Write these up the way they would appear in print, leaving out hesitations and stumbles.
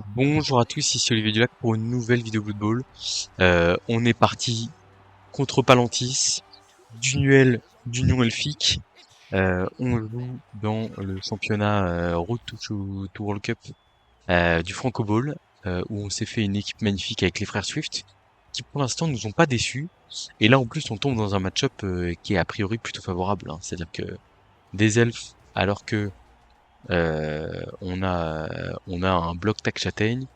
Bonjour à tous, ici Olivier Dulac pour une nouvelle vidéo football. On est parti contre Palantis, d'Union Elfique. On joue dans le championnat Road to World Cup du Franco Ball, où on s'est fait une équipe magnifique avec les frères Swift, qui pour l'instant nous ont pas déçus. Et là en plus on tombe dans un match-up qui est a priori plutôt favorable, hein. C'est-à-dire que des elfes, alors que on a un bloc tac châtaigne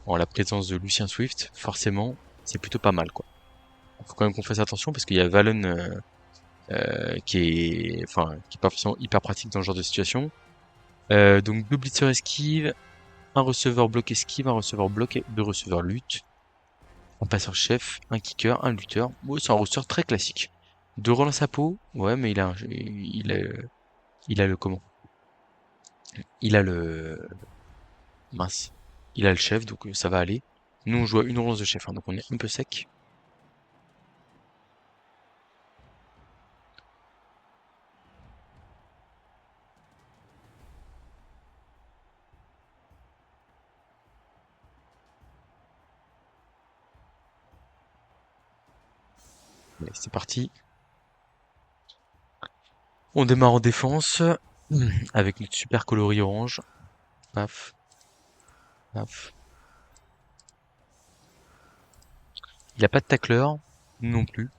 en la présence de Lucien Swift, forcément, c'est plutôt pas mal, quoi. Faut quand même qu'on fasse attention parce qu'il y a Valen qui est pas forcément hyper pratique dans ce genre de situation. Donc deux blitzers esquive, un receveur bloc esquive, un receveur bloc et deux receveurs lutte, un passeur chef, un kicker, un lutteur. Ouais, c'est un roster très classique. Deux relances à peau, ouais, mais il a le comment? Il a le mince, il a le chef, donc ça va aller. Nous on joue à une relance de chef, hein, donc on est un peu sec. Mais c'est parti. On démarre en défense avec notre super coloris orange. Paf, paf. Il a pas de tacleur, nous non plus.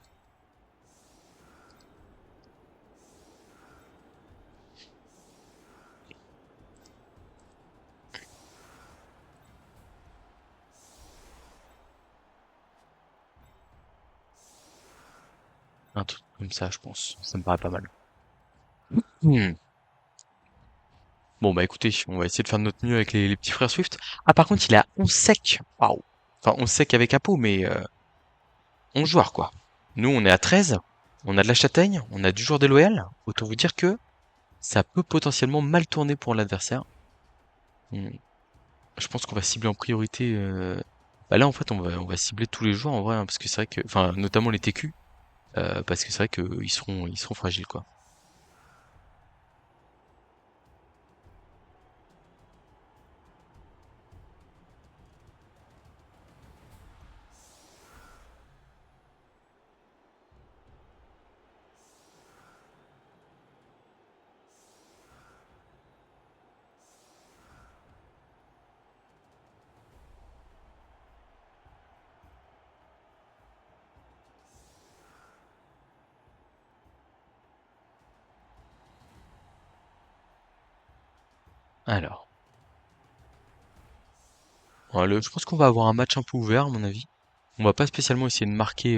Un truc comme ça, je pense. Ça me paraît pas mal. Hmm. Bon bah écoutez, on va essayer de faire de notre mieux avec les petits frères Swift. Ah par contre, il a 11 sec. Waouh. Enfin 11 sec avec Apo, mais 11 joueurs quoi. Nous on est à 13. On a de la châtaigne, on a du joueur déloyal. Autant vous dire que ça peut potentiellement mal tourner pour l'adversaire. Hmm. Je pense qu'on va cibler en priorité. Bah là en fait on va cibler tous les joueurs en vrai, hein, parce que c'est vrai que, enfin notamment les TQ. Parce que c'est vrai qu'ils seront fragiles, quoi. Alors, voilà, je pense qu'on va avoir un match un peu ouvert, à mon avis. On va pas spécialement essayer de marquer.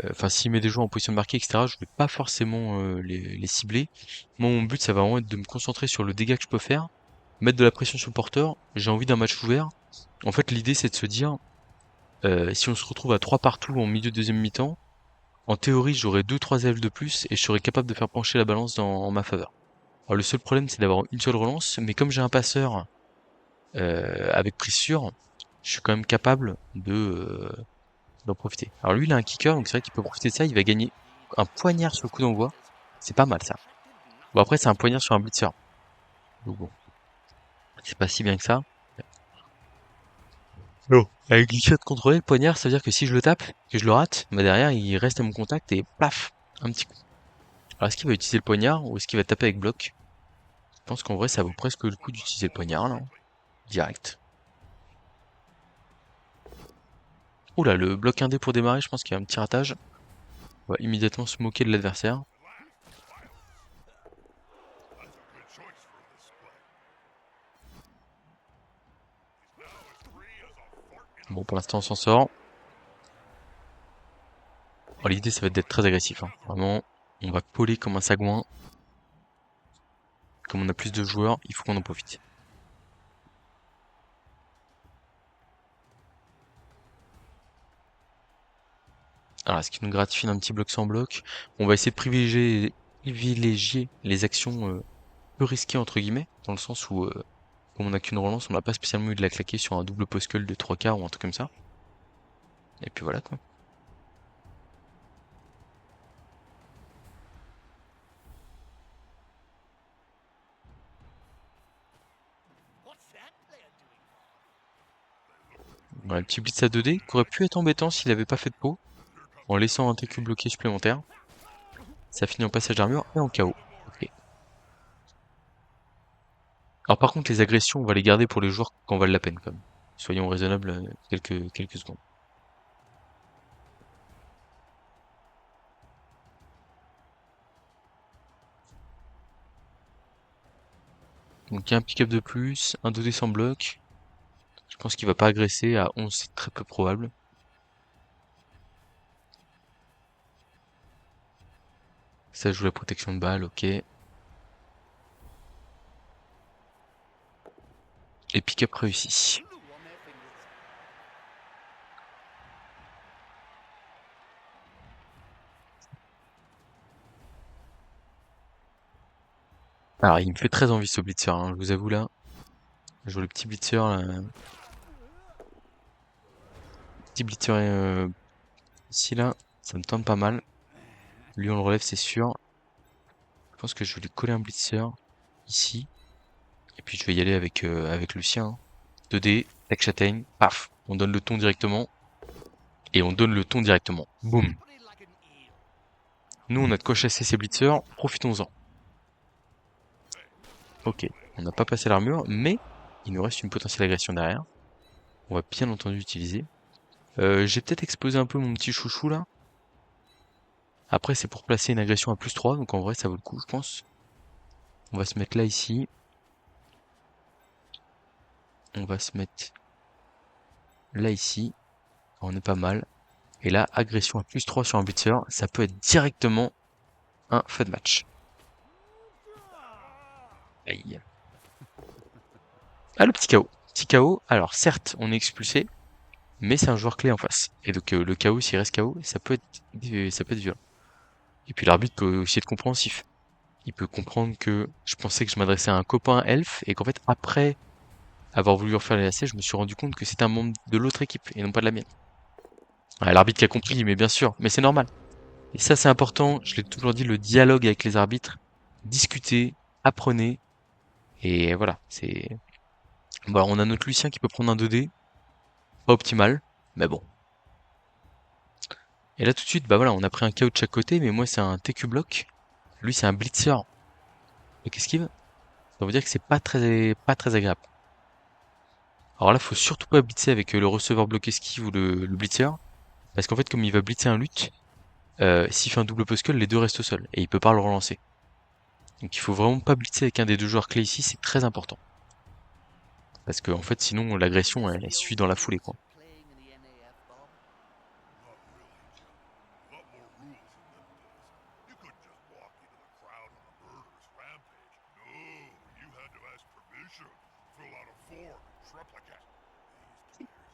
Enfin, s'il met des joueurs en position de marquer, etc., je vais pas forcément les cibler. Moi, mon but, ça va vraiment être de me concentrer sur le dégât que je peux faire, mettre de la pression sur le porteur. J'ai envie d'un match ouvert. En fait, l'idée, c'est de se dire, si on se retrouve à 3 partout en milieu de deuxième mi-temps, en théorie, j'aurai deux trois ailes de plus et je serai capable de faire pencher la balance en ma faveur. Alors, le seul problème, c'est d'avoir une seule relance, mais comme j'ai un passeur avec prise sûre, je suis quand même capable d'en profiter. Alors lui, il a un kicker, donc c'est vrai qu'il peut profiter de ça. Il va gagner un poignard sur le coup d'envoi. C'est pas mal ça. Bon après, c'est un poignard sur un blitzer. Donc bon, c'est pas si bien que ça. Non. Avec glissade contrôlée, le poignard, ça veut dire que si je le tape, que je le rate, bah derrière, il reste à mon contact et paf, un petit coup. Alors est-ce qu'il va utiliser le poignard ou est-ce qu'il va taper avec bloc? Je pense qu'en vrai, ça vaut presque le coup d'utiliser le poignard là, direct. Oula, le bloc indé pour démarrer, je pense qu'il y a un petit ratage. On va immédiatement se moquer de l'adversaire. Bon, pour l'instant, on s'en sort. Bon, l'idée, ça va être d'être très agressif, hein. Vraiment, on va coller comme un sagouin. Comme on a plus de joueurs, il faut qu'on en profite. Alors, est-ce qu'il nous gratifie d'un petit bloc sans bloc? On va essayer de privilégier les actions peu risquées, entre guillemets, dans le sens où, comme on n'a qu'une relance, on n'a pas spécialement eu de la claquer sur un double post-call de 3 quarts ou un truc comme ça. Et puis voilà, quoi. Un petit blitz à 2D qui aurait pu être embêtant s'il avait pas fait de pot, en laissant un TQ bloqué supplémentaire. Ça finit en passage d'armure et en KO. Ok. Alors par contre les agressions on va les garder pour les joueurs qui en valent la peine quand même. Soyons raisonnables quelques secondes. Donc il y a un pick-up de plus, un 2D sans bloc. Je pense qu'il va pas agresser, à 11 c'est très peu probable. Ça joue la protection de balle, ok. Et pick-up réussi. Alors il me fait très envie ce blitzer, hein, je vous avoue là. Je vois le petit blitzer là. Petit blitzer ici là, ça me tente pas mal. Lui on le relève c'est sûr. Je pense que je vais lui coller un blitzer ici. Et puis je vais y aller avec Lucien, hein. 2D, tac châtaigne, paf, on donne le ton directement. Et on donne le ton directement. Boum. Nous on a de quoi chasser ces blitzers, profitons-en. Ok, on n'a pas passé l'armure, mais il nous reste une potentielle agression derrière. On va bien entendu utiliser. J'ai peut-être explosé un peu mon petit chouchou là. Après c'est pour placer une agression à +3, donc en vrai ça vaut le coup je pense. On va se mettre là ici. On va se mettre là ici. On est pas mal. Et là, agression à +3 sur un blitzer, ça peut être directement un fun match. Aïe. Ah le petit KO. Petit KO, alors certes on est expulsé, mais c'est un joueur clé en face. Et donc le KO, s'il reste KO, ça peut être violent. Et puis l'arbitre peut aussi être compréhensif. Il peut comprendre que je pensais que je m'adressais à un copain elfe et qu'en fait après avoir voulu refaire les lacets, je me suis rendu compte que c'était un membre de l'autre équipe et non pas de la mienne. Ouais, l'arbitre qui a compris, mais bien sûr, mais c'est normal. Et ça c'est important, je l'ai toujours dit, le dialogue avec les arbitres, discutez, apprenez, et voilà, c'est... Bon, alors on a notre Lucien qui peut prendre un 2D, pas optimal, mais bon. Et là tout de suite, bah voilà, on a pris un KO de chaque côté, mais moi c'est un TQ bloc, lui c'est un blitzer. Et qu'est-ce qu'il veut? Ça veut dire que c'est pas très agréable. Alors là, faut surtout pas blitzer avec le receveur bloqué esquive ou le blitzer, parce qu'en fait, comme il va blitzer un lutte, s'il fait un double post les deux restent au sol, et il peut pas le relancer. Donc il faut vraiment pas blitzer avec un des deux joueurs clés ici, c'est très important. Parce que en fait, sinon, l'agression, elle suit dans la foulée, quoi.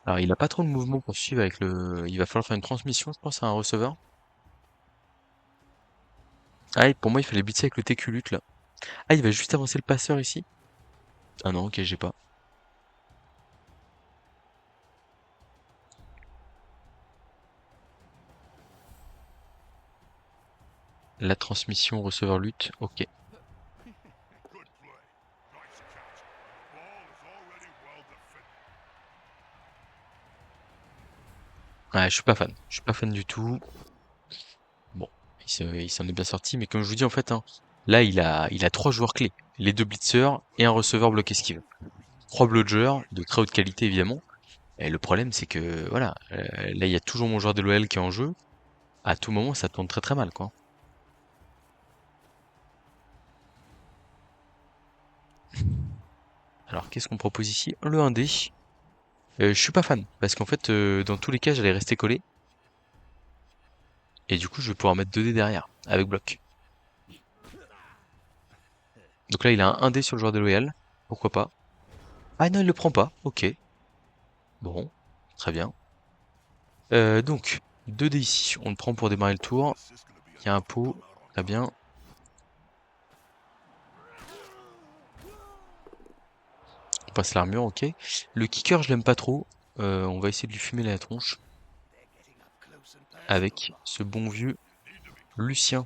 Alors il a pas trop de mouvement pour suivre avec le... Il va falloir faire une transmission, je pense, à un receveur. Ah, et pour moi, il fallait blitzer avec le TQ lutte, là. Ah, il va juste avancer le passeur ici. Ah non, ok, j'ai pas. La transmission receveur lutte, ok. Ouais, je suis pas fan. Je suis pas fan du tout. Bon, il s'en est bien sorti, mais comme je vous dis, en fait, hein, là, il a trois joueurs clés. Les deux blitzers et un receveur bloc esquive. Trois blodgers de très haute qualité, évidemment. Et le problème, c'est que, voilà, là, il y a toujours mon joueur de l'OL qui est en jeu. À tout moment, ça tourne très très mal, quoi. Alors, qu'est-ce qu'on propose ici? Le 1D. Je suis pas fan, parce qu'en fait, dans tous les cas, j'allais rester collé. Et du coup, je vais pouvoir mettre 2D derrière, avec bloc. Donc là, il a un 1D sur le joueur de l'OL. Pourquoi pas? Ah non, il le prend pas. Ok. Bon, très bien. Donc, 2D ici, on le prend pour démarrer le tour. Il y a un pot, très bien. On passe l'armure, ok. Le kicker, je l'aime pas trop. On va essayer de lui fumer la tronche. Avec ce bon vieux Lucien.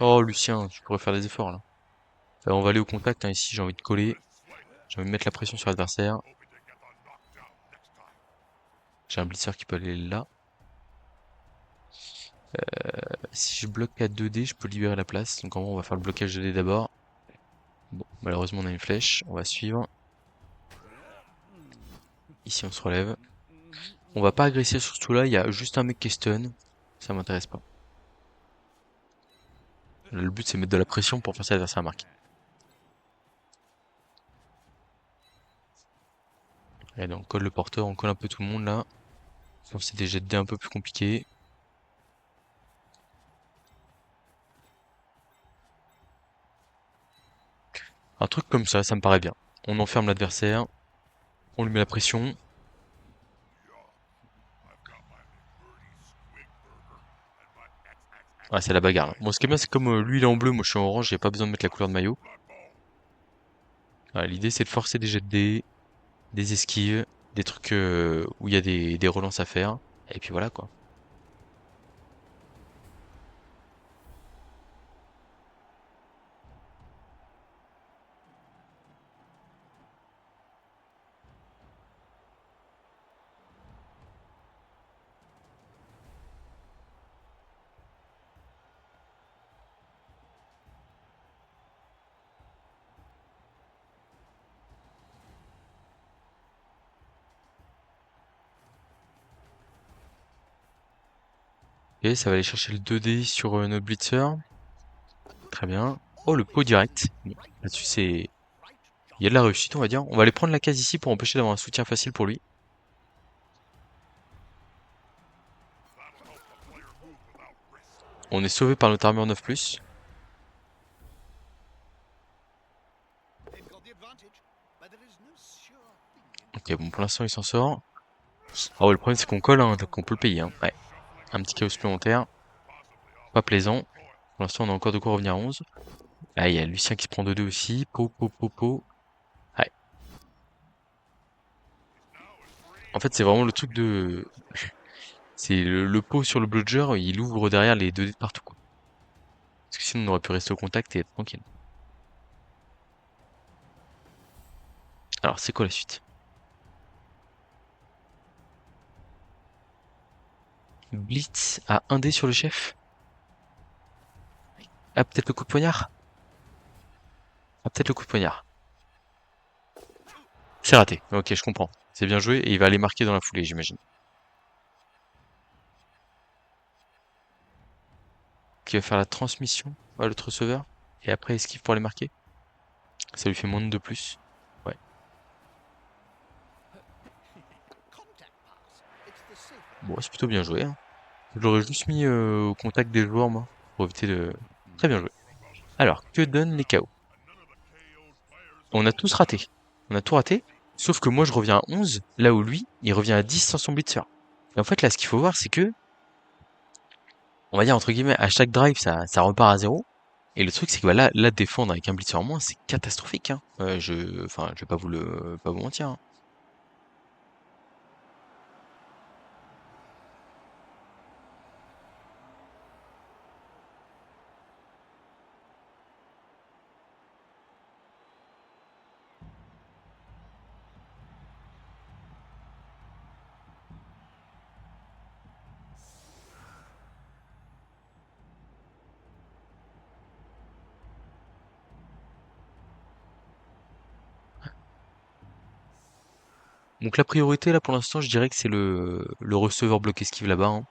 Oh, Lucien, tu pourrais faire des efforts là. On va aller au contact, hein, ici, j'ai envie de coller. J'ai envie de mettre la pression sur l'adversaire. J'ai un blitzer qui peut aller là. Si je bloque à 2D, je peux libérer la place. Donc en vrai, on va faire le blocage 2D d'abord. Bon, malheureusement, on a une flèche. On va suivre. Ici, on se relève. On va pas agresser sur tout là. Il y a juste un mec qui est stun. Ça m'intéresse pas. Là, le but, c'est mettre de la pression pour forcer l'adversaire à marquer. Allez, on colle le porteur, on colle un peu tout le monde là. C'est des jets de dés un peu plus compliqués. Un truc comme ça me paraît bien. On enferme l'adversaire. On lui met la pression. Ah, c'est la bagarre là. Bon, ce qui est bien, c'est comme lui il est en bleu, moi je suis en orange, j'ai pas besoin de mettre la couleur de maillot. Voilà, l'idée c'est de forcer des jets de dés, des esquives, des trucs où il y a des relances à faire. Et puis voilà quoi. Et ça va aller chercher le 2D sur notre blitzer. Très bien. Oh, le pot direct. Bon, là-dessus c'est... Il y a de la réussite on va dire. On va aller prendre la case ici pour empêcher d'avoir un soutien facile pour lui. On est sauvé par notre armure 9+. Ok, bon pour l'instant il s'en sort. Ah ouais, le problème c'est qu'on colle, hein, donc on peut le payer. Hein. Ouais. Un petit chaos supplémentaire. Pas plaisant. Pour l'instant on a encore de quoi revenir à 11. Ah, il y a Lucien qui se prend 2-2 aussi. Po. Ouais. En fait, c'est vraiment le truc de... C'est le pot sur le bludger, il ouvre derrière les 2D de partout, quoi. Parce que sinon, on aurait pu rester au contact et être tranquille. Alors, c'est quoi la suite? Blitz à 1D sur le chef? Ah, peut-être le coup de poignard? Ah, peut-être le coup de poignard. C'est raté. Ok, je comprends. C'est bien joué et il va aller marquer dans la foulée, j'imagine. Qui va faire la transmission à l'autre receveur. Et après, esquive pour aller marquer. Ça lui fait moins de 2 plus. Ouais. Bon, c'est plutôt bien joué, hein. J'aurais juste mis au contact des joueurs, moi, pour éviter de... Très bien joué. Alors, que donnent les KO? On a tous raté. On a tout raté. Sauf que moi, je reviens à 11, là où lui, il revient à 10 sans son blitzer. Et en fait, là, ce qu'il faut voir, c'est que, on va dire, entre guillemets, à chaque drive, ça repart à 0. Et le truc, c'est que bah, là, défendre avec un blitzer en moins, c'est catastrophique. Hein. Enfin, je vais pas vous mentir. Hein. Donc la priorité, là, pour l'instant, je dirais que c'est le receveur bloqué esquive là-bas. Hein.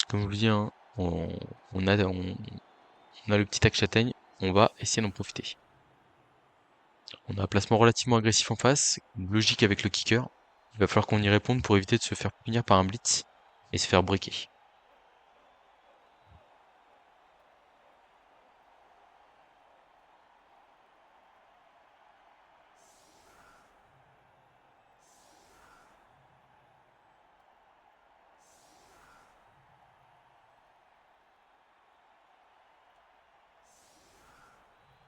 Comme je vous dis, hein, on a le petit axe châtaigne. On va essayer d'en profiter. On a un placement relativement agressif en face, logique avec le kicker. Il va falloir qu'on y réponde pour éviter de se faire punir par un blitz et se faire briquer.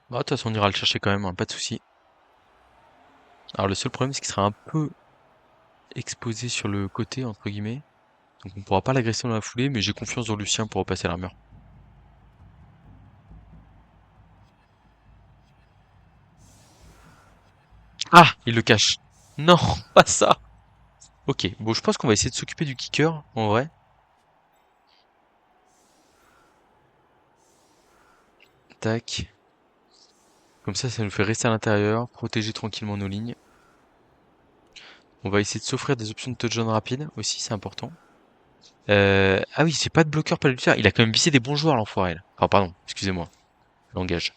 Bah, de toute façon, on ira le chercher quand même, hein, pas de souci. Alors le seul problème, c'est qu'il sera un peu exposé sur le côté, entre guillemets. Donc on pourra pas l'agresser dans la foulée, mais j'ai confiance dans Lucien pour repasser l'armure. Ah, il le cache. Non, pas ça. Ok, bon, je pense qu'on va essayer de s'occuper du kicker, en vrai. Tac. Comme ça nous fait rester à l'intérieur, protéger tranquillement nos lignes. On va essayer de s'offrir des options de touchdown rapide aussi, c'est important. Ah oui, c'est pas de bloqueur pas de lutteur. Il a quand même vissé des bons joueurs, l'enfoiré, là. Enfin, pardon, excusez-moi. Langage.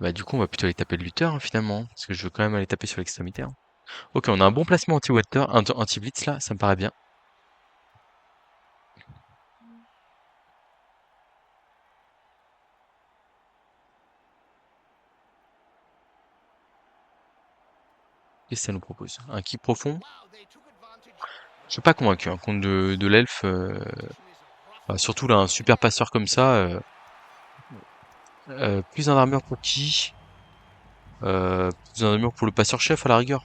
Bah, du coup, on va plutôt aller taper le lutteur, hein, finalement. Parce que je veux quand même aller taper sur l'extrémité, hein. Ok, on a un bon placement anti-water, anti-blitz, là, ça me paraît bien. Qu'est-ce que ça nous propose? Un kick profond? Je suis pas convaincu, hein, contre de l'elfe. Bah, surtout là, un super passeur comme ça. Plus un armure pour qui? Plus un armure pour le passeur chef à la rigueur.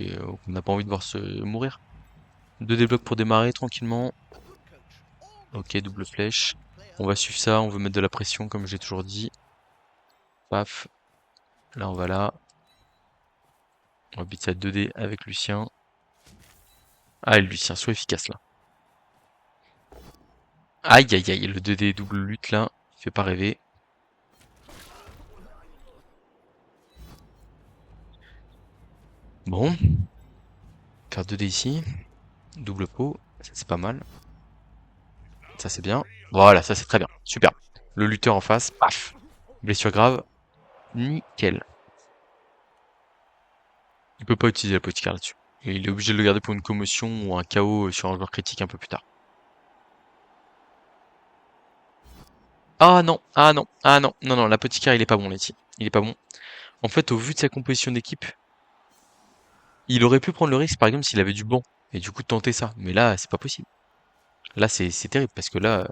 On n'a pas envie de voir se mourir. Deux déblocs pour démarrer tranquillement. Ok, double flèche. On va suivre ça, on veut mettre de la pression comme j'ai toujours dit. Paf. Là on va là. On va beat ça 2D avec Lucien. Ah, Lucien, soit efficace là. Aïe aïe aïe, le 2D double lutte là, il fait pas rêver. Bon, faire 2D ici. Double pot, ça c'est pas mal. Ça c'est bien. Voilà, ça c'est très bien. Super. Le lutteur en face, paf. Blessure grave. Nickel. Il peut pas utiliser l'apothicaire là-dessus. Et il est obligé de le garder pour une commotion ou un KO sur un joueur critique un peu plus tard. Ah non, ah non, ah non, non, non, l'apothicaire il est pas bon, Letty. Il est pas bon. En fait, au vu de sa composition d'équipe, il aurait pu prendre le risque, par exemple, s'il avait du banc. Et du coup, de tenter ça. Mais là, c'est pas possible. Là, c'est terrible, parce que là,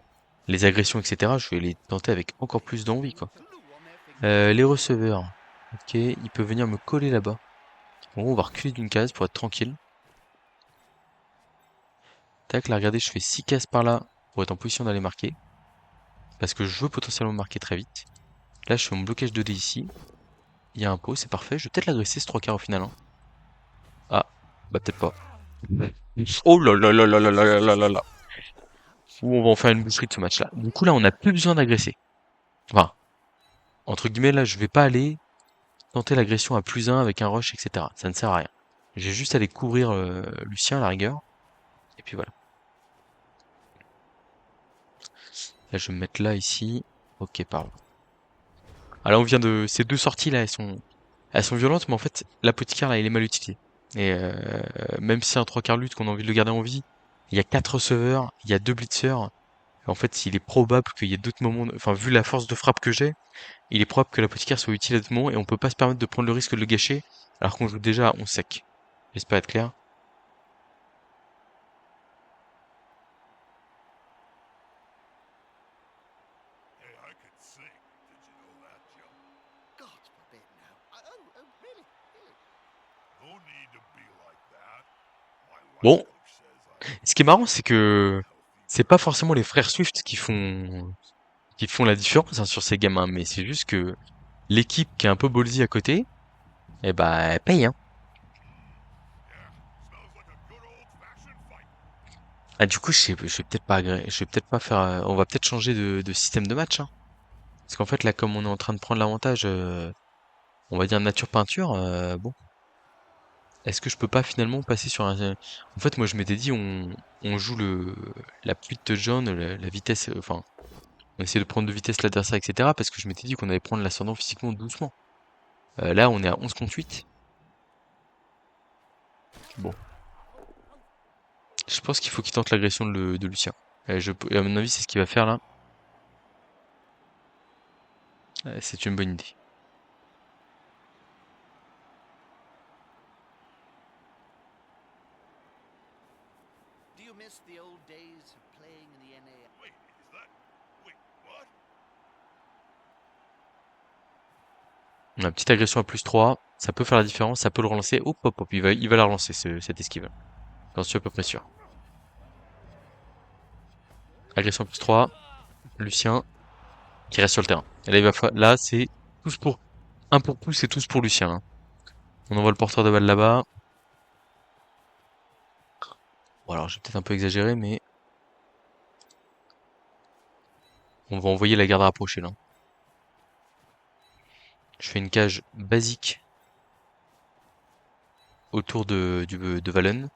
les agressions, etc., je vais les tenter avec encore plus d'envie, quoi. Les receveurs. Ok, il peut venir me coller là-bas. Bon, on va reculer d'une case pour être tranquille. Tac, là, regardez, je fais 6 cases par là pour être en position d'aller marquer. Parce que je veux potentiellement marquer très vite. Là, je fais mon blocage 2D ici. Il y a un pot, c'est parfait. Je vais peut-être l'agresser ce 3 quarts au final, hein. Ah, bah peut-être pas. Oh là là là là là là là là là. Ou on va en faire une boucherie de ce match-là. Du coup, là, on n'a plus besoin d'agresser. Enfin, entre guillemets, là, je vais pas aller tenter l'agression à +1 avec un rush, etc. Ça ne sert à rien. J'ai juste à aller couvrir Lucien à la rigueur. Et puis voilà. Là, je vais me mettre là, ici. Ok, pardon. Alors, on vient de... Ces deux sorties, là, elles sont violentes, mais en fait, l'apothicaire, là, il est mal utilisé. Et même si c'est un 3 quarts lutte qu'on a envie de le garder en vie, il y a 4 receveurs, il y a 2 blitzers. En fait, il est probable qu'il y ait d'autres moments... Enfin, vu la force de frappe que j'ai, il est probable que l'apothicaire soit utile à d'autres moments et on peut pas se permettre de prendre le risque de le gâcher alors qu'on joue déjà à 11 sec. J'espère être clair. Bon, ce qui est marrant, c'est que c'est pas forcément les frères Swift qui font la différence, hein, sur ces gamins, mais c'est juste que l'équipe qui est un peu ballsy à côté, eh ben, elle paye, hein. Ah, du coup, je vais peut-être pas, je vais peut-être pas faire, on va peut-être changer de système de match, hein. Parce qu'en fait, là, comme on est en train de prendre l'avantage, on va dire nature peinture, bon. Est-ce que je peux pas finalement passer sur un... En fait, moi, je m'étais dit, on joue la pluie de jaune, la vitesse, enfin, on essaie de prendre de vitesse l'adversaire, etc. Parce que je m'étais dit qu'on allait prendre l'ascendant physiquement doucement. Là, on est à 11 contre 8. Bon. Je pense qu'il faut qu'il tente l'agression de Lucien. Et à mon avis, c'est ce qu'il va faire là. C'est une bonne idée. On a une petite agression à +3. Ça peut faire la différence, ça peut le relancer. Hop, hop, hop, il va la relancer, cette esquive. J'en suis à peu près sûr. Agression plus 3. Lucien qui reste sur le terrain. Et là, là c'est tous pour... Un pour tous et tous pour Lucien. Hein. On envoie le porteur de balle là-bas. Bon alors j'ai peut-être un peu exagéré, mais... On va envoyer la garde rapprochée là. Je fais une cage basique autour de Valen.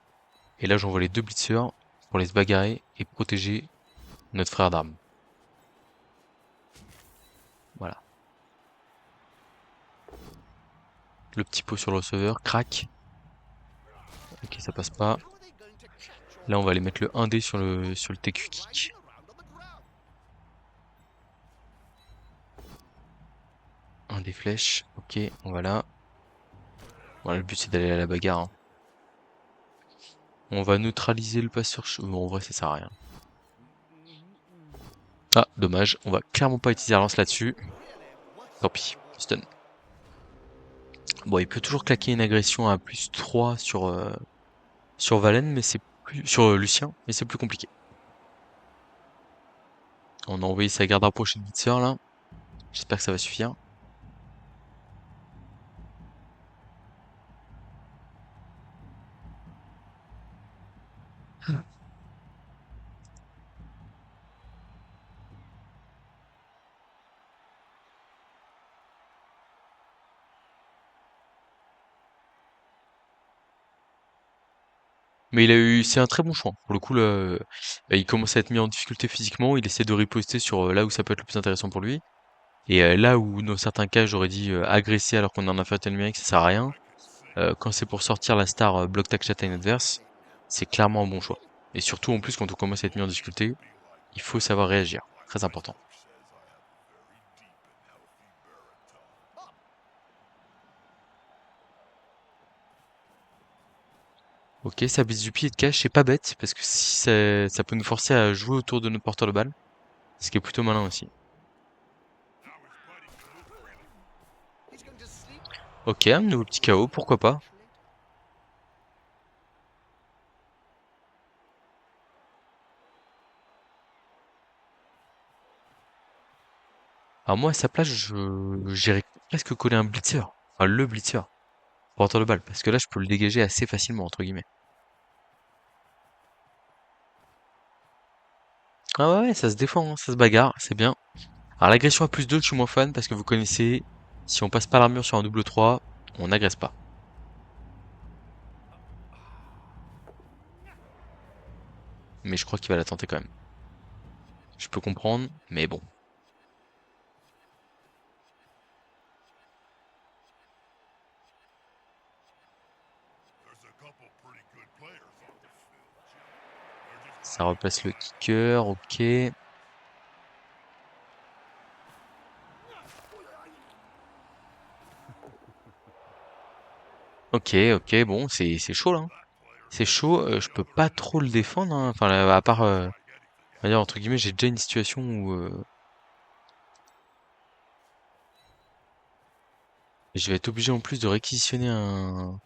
Et là j'envoie les 2 blitzers pour les se bagarrer et protéger notre frère d'armes. Voilà. Le petit pot sur le receveur, crac. Ok, ça passe pas. Là on va aller mettre le 1D sur le TQ kick. Un des flèches, ok, on va là. Voilà, le but c'est d'aller à la bagarre. Hein. On va neutraliser le passeur. Bon, en vrai, ça sert à rien. Ah, dommage. On va clairement pas utiliser la lance là-dessus. Tant pis. Stun. Bon, il peut toujours claquer une agression à plus 3 sur Valen, mais c'est plus. Sur Lucien, mais c'est plus compliqué. On a envoyé sa garde rapprochée de Blitzer là. J'espère que ça va suffire. Mais c'est un très bon choix. Pour le coup, là, il commence à être mis en difficulté physiquement. Il essaie de riposter sur là où ça peut être le plus intéressant pour lui. Et là où dans certains cas j'aurais dit agresser alors qu'on est en infériorité numérique, ça sert à rien. Quand c'est pour sortir la star block tag châtaigne adverse, c'est clairement un bon choix. Et surtout en plus quand on commence à être mis en difficulté, il faut savoir réagir. Très important. Ok, ça bise du pied et de cache, c'est pas bête, parce que si ça peut nous forcer à jouer autour de notre porteur de balle, ce qui est plutôt malin aussi. Ok, un nouveau petit KO, pourquoi pas. Alors moi à sa place, j'irais presque coller un blitzer. Enfin le blitzer, porteur de balle, parce que là je peux le dégager assez facilement, entre guillemets. Ah ouais, ouais, ça se défend, hein, ça se bagarre, c'est bien. Alors l'agression à plus 2, je suis moins fan parce que vous connaissez, si on passe pas l'armure sur un double 3, on n'agresse pas. Mais je crois qu'il va la tenter quand même. Je peux comprendre, mais bon. Ça replace le kicker, ok. Ok, ok, bon, c'est chaud là. Hein. C'est chaud, je peux pas trop le défendre. Hein. Enfin, à part, on va dire, entre guillemets, j'ai déjà une situation où je vais être obligé en plus de réquisitionner un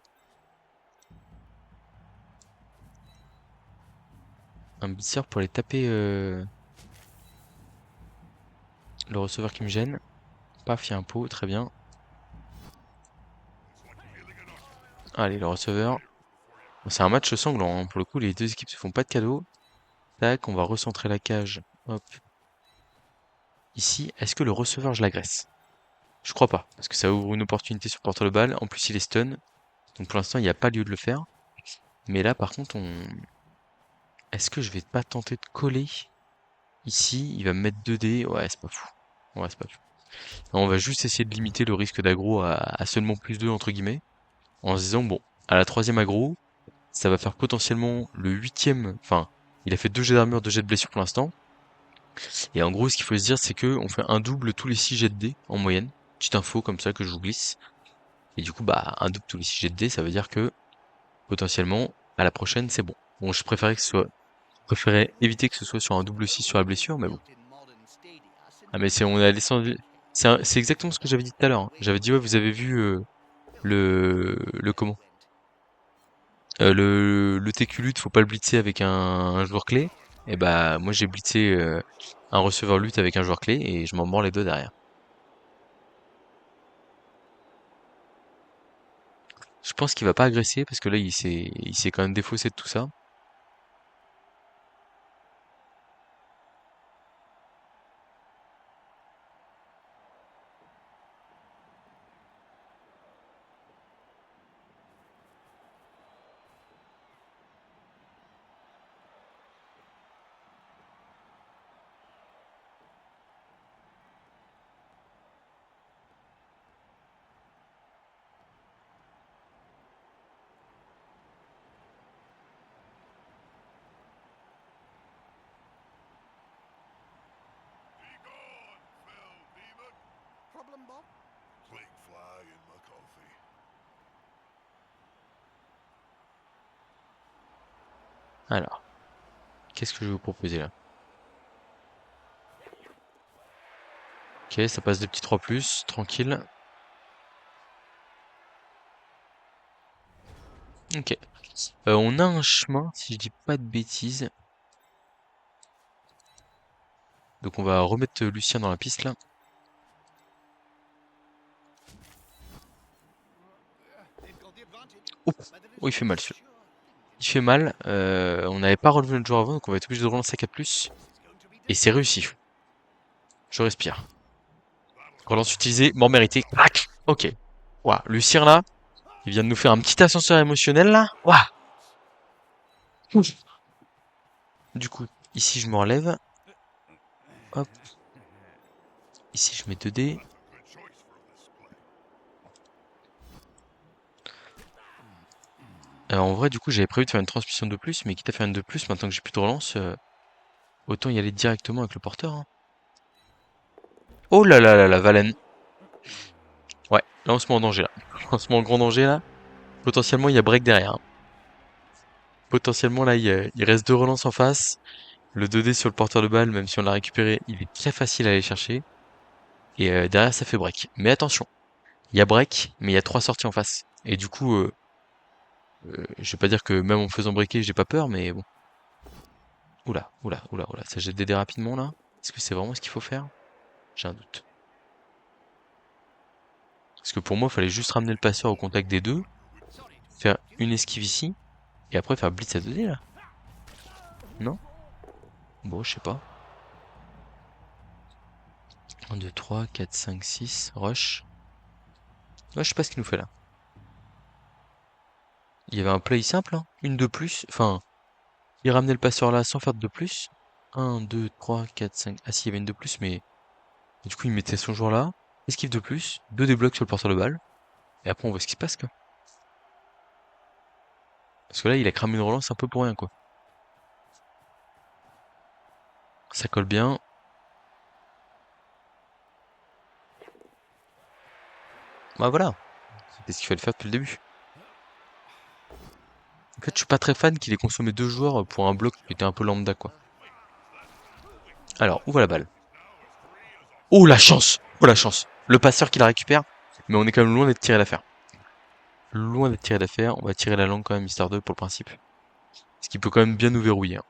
blitzer pour aller taper le receveur qui me gêne. Paf, il y a un pot, très bien. Allez, le receveur. Bon, c'est un match sanglant, hein. Pour le coup, les deux équipes se font pas de cadeaux. Tac, on va recentrer la cage. Hop. Ici, est-ce que le receveur, je l'agresse? Je crois pas, parce que ça ouvre une opportunité sur porteur de balle. En plus, il est stun. Donc pour l'instant, il n'y a pas lieu de le faire. Mais là, par contre, on... Est-ce que je vais pas tenter de coller? Ici, il va me mettre 2D. Ouais, c'est pas fou. Ouais, c'est pas fou. On va juste essayer de limiter le risque d'aggro à seulement plus 2, entre guillemets. En se disant, bon, à la troisième aggro, ça va faire potentiellement le huitième... Enfin, il a fait 2 jets d'armure, 2 jets de blessure pour l'instant. Et en gros, ce qu'il faut se dire, c'est que on fait un double tous les 6 jets de dés en moyenne. Petite info comme ça que je vous glisse. Et du coup, bah, un double tous les 6 jets de dés, ça veut dire que potentiellement, à la prochaine, c'est bon. Bon, je préférais éviter que ce soit sur un double 6 sur la blessure, mais bon. Ah, mais on a descendu. C'est exactement ce que j'avais dit tout à l'heure. Hein. J'avais dit, ouais, vous avez vu le comment? Le TQ lutte, faut pas le blitzer avec un joueur clé. Et bah moi j'ai blitzé un receveur lutte avec un joueur clé et je m'en mords les deux derrière. Je pense qu'il va pas agresser parce que là il s'est quand même défaussé de tout ça. Problem, Bob? Clean flag in my coffee. Alors, qu'est-ce que je vais vous proposer là? Ok, ça passe des petits 3+, tranquille. Ok. On a un chemin, si je dis pas de bêtises. Donc on va remettre Lucien dans la piste là. Oh, oh, il fait mal celui-là. Il fait mal. On n'avait pas relevé notre joueur avant, donc on va être obligé de relancer à 4+. Et c'est réussi. Je respire. Relance utilisée, mort méritée. Crac. Ok. Ouah, Lucien là, il vient de nous faire un petit ascenseur émotionnel là. Ouah. Ouf. Du coup, ici je me relève. Hop. Ici je mets 2 dés. En vrai, du coup, j'avais prévu de faire une transmission de plus, mais quitte à faire une de plus, maintenant que j'ai plus de relance, autant y aller directement avec le porteur, hein. Oh là là là là, Valen. Ouais, là on se met en danger là. On se met en grand danger là. Potentiellement il y a break derrière, hein. Potentiellement là il reste 2 relances en face. Le 2D sur le porteur de balle, même si on l'a récupéré, il est très facile à aller chercher. Et derrière ça fait break. Mais attention, il y a break, mais il y a 3 sorties en face. Et du coup, je vais pas dire que même en me faisant breaker, j'ai pas peur, mais bon. Oula, oula, oula, oula, ça jette des dés rapidement là. Est-ce que c'est vraiment ce qu'il faut faire? J'ai un doute. Parce que pour moi, il fallait juste ramener le passeur au contact des deux, faire une esquive ici, et après faire blitz à 2D là. Non? Bon, je sais pas. 1, 2, 3, 4, 5, 6, rush. Ouais, je sais pas ce qu'il nous fait là. Il y avait un play simple, hein. Une de plus. Enfin, il ramenait le passeur là sans faire de plus. 1, 2, 3, 4, 5. Ah si, il y avait une de plus, mais du coup, il mettait son joueur là. Esquive de plus. 2 déblocs sur le porteur de balle. Et après, on voit ce qui se passe, quoi. Parce que là, il a cramé une relance un peu pour rien, quoi. Ça colle bien. Bah voilà. C'était ce qu'il fallait faire depuis le début. En fait, je suis pas très fan qu'il ait consommé 2 joueurs pour un bloc qui était un peu lambda, quoi. Alors, où va la balle? Oh, la chance! Oh, la chance! Le passeur qui la récupère. Mais on est quand même loin d'être tiré d'affaire. Loin d'être tiré d'affaire. On va tirer la langue quand même, histoire 2 pour le principe. Ce qui peut quand même bien nous verrouiller, hein.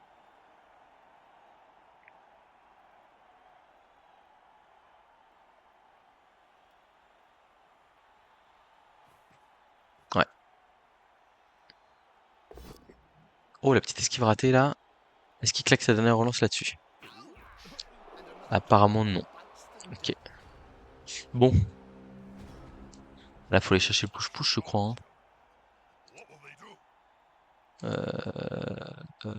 Ouais. Oh, la petite esquive ratée, là. Est-ce qu'il claque sa dernière relance là-dessus? Apparemment, non. Ok. Bon. Là, faut aller chercher le push-push, je crois, hein. Euh,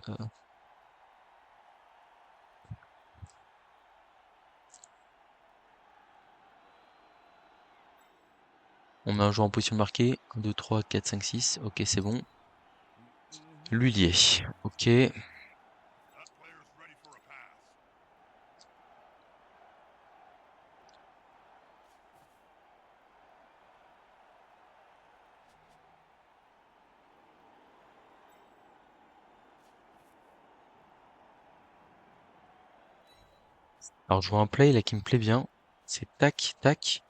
On met un joueur en position marquée. 1, 2, 3, 4, 5, 6. Ok, c'est bon. Lui, il y est. Ok. Alors, je vois un play là qui me plaît bien. C'est tac, tac.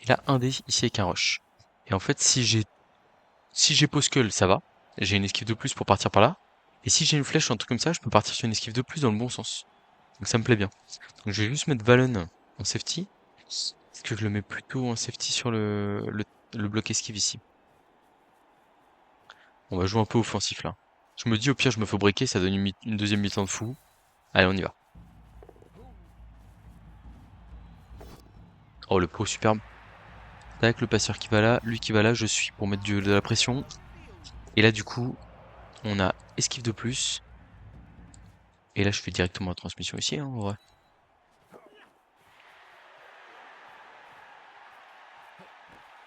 Il a un dé ici avec un rush. Et en fait, si j'ai pause skull, ça va. J'ai une esquive de plus pour partir par là. Et si j'ai une flèche ou un truc comme ça, je peux partir sur une esquive de plus dans le bon sens. Donc ça me plaît bien. Donc je vais juste mettre Valen en safety. Est-ce que je le mets plutôt en safety sur le bloc esquive ici? On va jouer un peu offensif là. Je me dis au pire je me fais breaker, ça donne une deuxième mi-temps de fou. Allez on y va. Oh le pot superbe. Tac, le passeur qui va là, lui qui va là, je suis pour mettre de la pression. Et là du coup, on a esquive de plus. Et là je fais directement la transmission ici, hein, en vrai.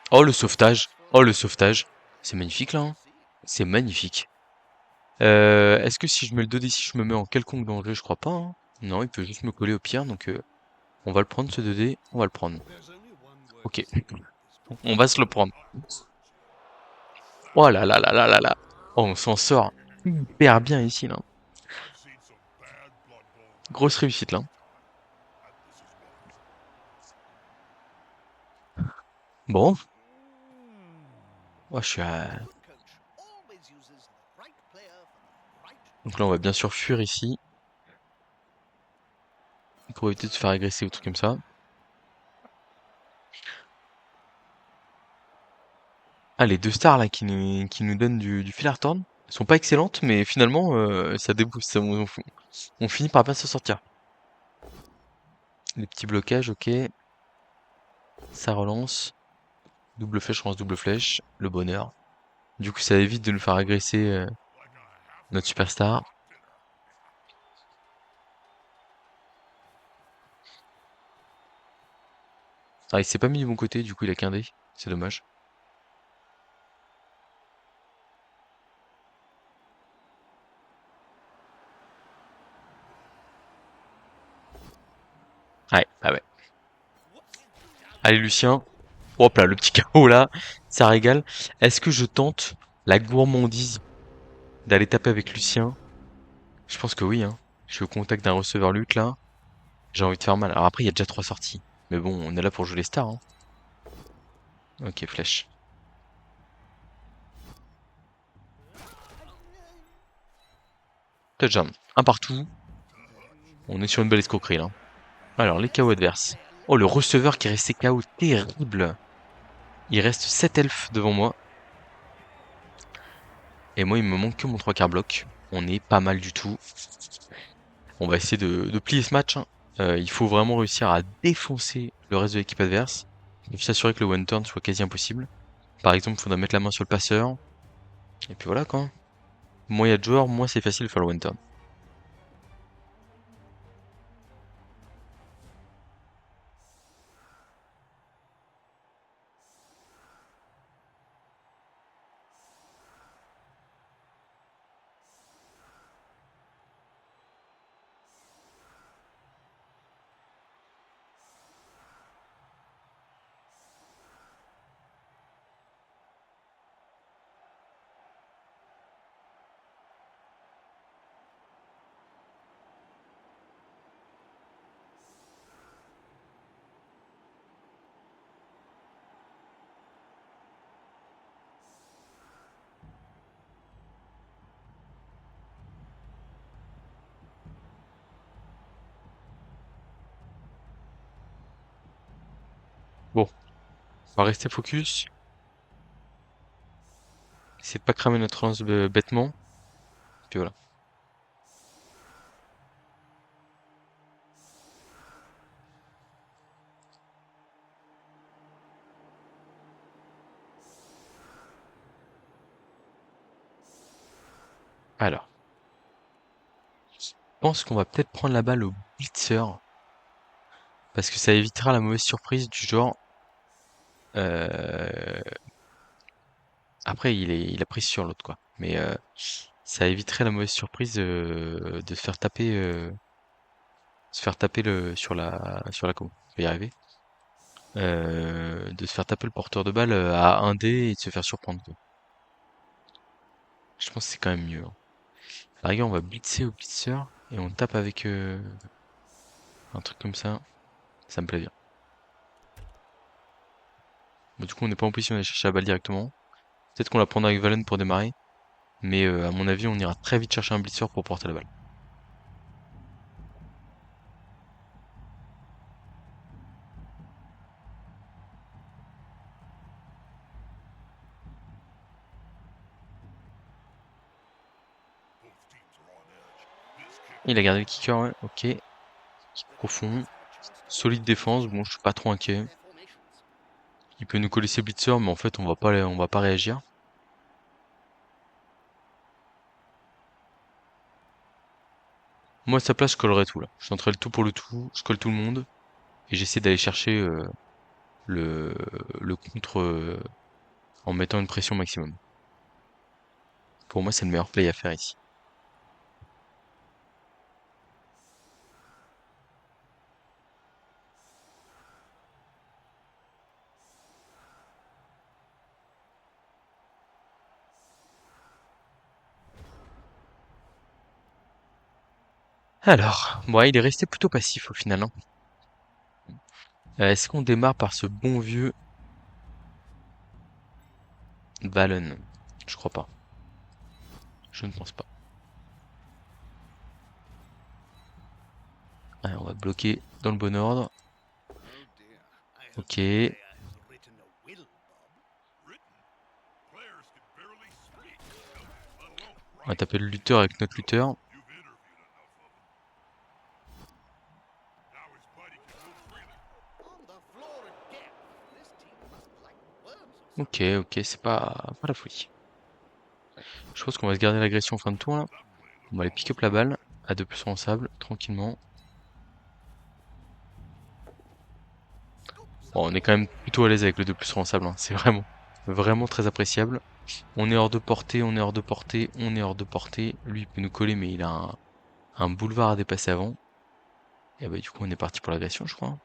Oh le sauvetage. Oh le sauvetage. C'est magnifique là, hein. C'est magnifique. Est-ce que si je mets le 2D6, je me mets en quelconque danger? Je crois pas, hein. Non, il peut juste me coller au pire, donc on va le prendre ce 2D, on va le prendre. Ok, on va se le prendre. Oh là là là là là là. Oh, on s'en sort hyper bien ici, là. Grosse réussite, là. Bon, oh, je suis à... Donc là, on va bien sûr fuir ici, pour éviter de se faire agresser ou trucs comme ça. Ah, les deux stars, là, qui nous donnent du fil à retordre, elles sont pas excellentes, mais finalement, ça débouche, on finit par bien s'en sortir. Les petits blocages, ok. Ça relance. Double flèche, relance double flèche. Le bonheur. Du coup, ça évite de nous faire agresser notre superstar. Ah, il s'est pas mis du bon côté, du coup, il a qu'un dé. C'est dommage. Ouais, ah ouais. Allez, Lucien. Hop là, le petit KO là. Ça régale. Est-ce que je tente la gourmandise d'aller taper avec Lucien? Je pense que oui, hein. Je suis au contact d'un receveur Luc là. J'ai envie de faire mal. Alors après, il y a déjà 3 sorties. Mais bon, on est là pour jouer les stars, hein. Ok, flèche. Touchdown. Un partout. On est sur une belle escroquerie là. Alors, les KO adverses. Oh, le receveur qui est resté KO. Terrible. Il reste 7 elfes devant moi. Et moi, il me manque que mon 3 quarts bloc. On est pas mal du tout. On va essayer de plier ce match, hein. Il faut vraiment réussir à défoncer le reste de l'équipe adverse. Et puis s'assurer que le one turn soit quasi impossible. Par exemple, il faudra mettre la main sur le passeur. Et puis voilà quoi. Moins il y a de joueurs, moins c'est facile de faire le one turn. Bon, on va rester focus. Essayer de pas cramer notre lance bêtement. Puis voilà. Alors, je pense qu'on va peut-être prendre la balle au blitzer. Parce que ça évitera la mauvaise surprise du genre. euh, Après, il a pris sur l'autre, quoi. Mais ça éviterait la mauvaise surprise de se faire taper sur la combo. Je vais y arriver. De se faire taper le porteur de balle à 1D et de se faire surprendre, quoi. Je pense que c'est quand même mieux, hein. À la rigueur, on va blitzer au blitzer et on tape avec un truc comme ça. Ça me plaît bien. Bon, du coup, on n'est pas en position d'aller chercher la balle directement. Peut-être qu'on la prendra avec Valen pour démarrer. Mais à mon avis, on ira très vite chercher un blitzer pour porter la balle. Il a gardé le kicker, ouais, ok. Kick profond. Solide défense, bon, je suis pas trop inquiet. Il peut nous coller ses blitzers, mais en fait, on va pas réagir. Moi, à sa place, je collerais tout, là. Je centrerai le tout pour le tout, je colle tout le monde, et j'essaie d'aller chercher le, le contre en mettant une pression maximum. Pour moi, c'est le meilleur play à faire ici. Alors, bon, ouais, il est resté plutôt passif au final, hein. Est-ce qu'on démarre par ce bon vieux Valen? Je crois pas. Je ne pense pas. Allez, on va bloquer dans le bon ordre. Ok. On va taper le lutteur avec notre lutteur. Ok, ok, c'est pas la folie. Je pense qu'on va se garder l'agression en fin de tour là. On va aller pick up la balle à 2 plus en sable, tranquillement. Bon, on est quand même plutôt à l'aise avec le 2 plus en sable, hein. C'est vraiment très appréciable. On est hors de portée, on est hors de portée, on est hors de portée. Lui, il peut nous coller, mais il a un boulevard à dépasser avant. Et bah, du coup, on est parti pour l'agression, je crois.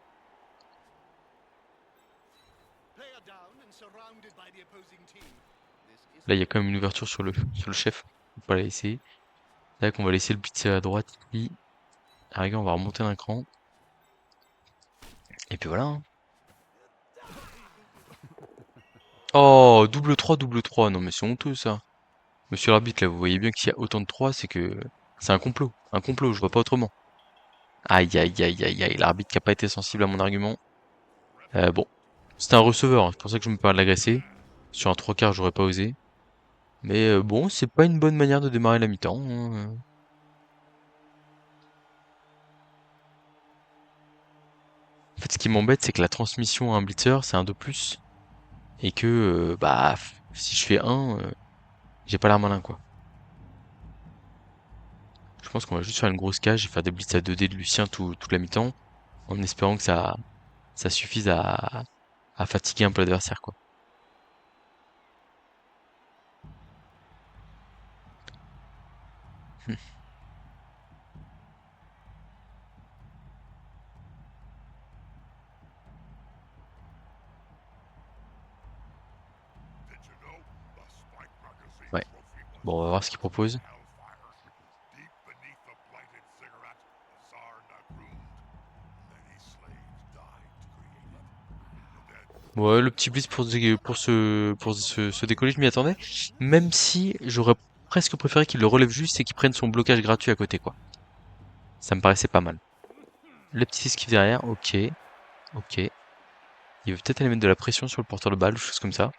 Là, il y a quand même une ouverture sur sur le chef. Faut pas la laisser. Là, on va laisser le blitzer à droite. Ici. À la rigueur, on va remonter d'un cran. Et puis voilà, hein. Oh, double 3, double 3. Non, mais c'est honteux, ça. Monsieur l'arbitre, là, vous voyez bien que s'il y a autant de 3, c'est que c'est un complot. Un complot, je vois pas autrement. Aïe, aïe, aïe, aïe, aïe. L'arbitre qui a pas été sensible à mon argument. Bon. C'était un receveur, hein. C'est pour ça que je me permets de l'agresser. Sur un 3 quarts, j'aurais pas osé. Mais bon, c'est pas une bonne manière de démarrer la mi-temps, hein. En fait, ce qui m'embête, c'est que la transmission à un blitzer, c'est un 2 plus. Et que, si je fais un, j'ai pas l'air malin, quoi. Je pense qu'on va juste faire une grosse cage et faire des blitz à 2D de Lucien toute la mi-temps, en espérant que ça suffise à fatiguer un peu l'adversaire, quoi. Ouais. Bon, on va voir ce qu'il propose. Ouais, le petit blitz pour se décoller, je m'y attendais. Même si j'aurais presque préféré qu'il le relève juste et qu'il prenne son blocage gratuit à côté, quoi. Ça me paraissait pas mal. Le petit esquive derrière, ok, ok. Il veut peut-être aller mettre de la pression sur le porteur de balle ou chose comme ça.